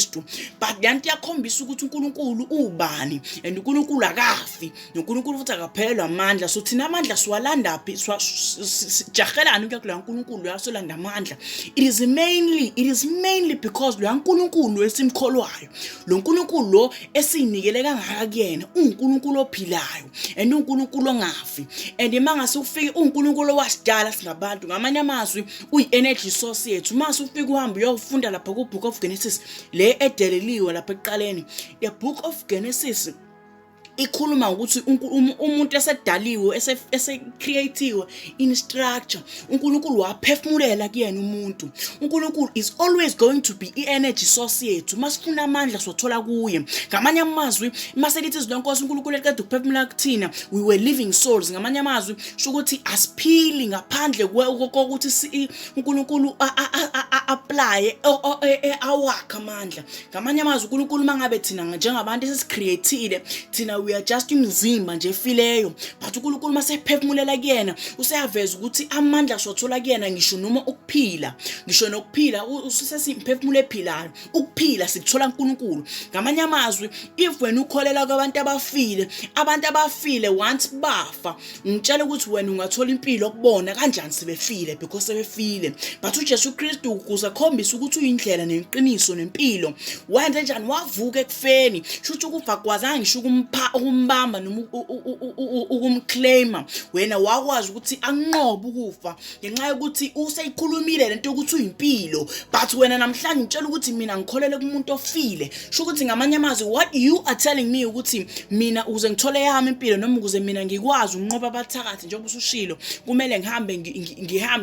Kristu. But yanti yakhombisa ukuthi uNkulunkulu ubani and uNkulunkulu akafi, noNkulunkulu futhi akaphelelwa amandla. So thina amandla siwalanda phi? Sijahelana ukuya kulo uNkulunkulu yasolanda amandla. It is mainly because lo uNkulunkulu esimkholwayo, lo uNkulunkulu lo esinikele kangaka kuyena, uNkulunkulu ophilayo and uNkulunkulu ongafi. And mangase ufike uNkulunkulu wasidala singabantu, ngamanye amazwi uyi-energy source yethu. Mase ufike uhambe uyofunda lapha ku Book of Genesis le edeleliwe lapha eqaleni. The Book of Genesis ikhuluma ukuthi umuntu esedaliwe ese-creatiwe in structure, uNkulunkulu waphefumulela kuyena umuntu. uNkulunkulu is always going to be i-energy source yethu. Masifuna amandla sothola kuye. Ngamanye amazwi maselithi izilonkosi uNkulunkulu eqeda ukuphefumula kuthina, we were living souls. Ngamanye amazwi sho ukuthi asiphili ngaphandle kokuthi uNkulunkulu apply awakha amandla. Ngamanye amazwi uNkulunkulu mangabe thina njengabantu esicreateile, thina we are just umzimba nje efileyo, but uNkulunkulu masephefumulela kuyena useyaveza ukuthi amandla sothola kuyena. Ngisho noma ukuphila, ngisho nokuphila usesiphefumulo ephilayo, ukuphila sikuthola uNkulunkulu. Ngamanye amazwi if wena ukholela kwabantu abafile once bafa, ngitshela ukuthi wena ungathola impilo okubona kanjani sebefile, because sebefile. But uJesu Kristu ukuze khombisa ukuthi uyindlela neqiniso nempilo, wenze njani? Wavuka ekufeni. Shuthi ukufa kwazange ngisho ukumbamba noma ukumclaima. Wena wakwazi ukuthi anqobe ukufa ngenxa yokuthi useyikhulumile lento ukuthi uyimpilo. But wena namhlanje ngitshela ukuthi mina ngikholele kumuntu ofile. Sho ukuthi ngamanye amazwi what you are telling me ukuthi mina ukuze ngithole yami impilo noma ukuze mina ngikwazi ukunqoba abathakathi njengoba usushilo, kumele ngihambe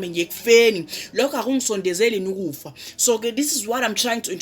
ngiye ekufeni. Lokho akungisondezeli ukufa. So this is what I'm trying to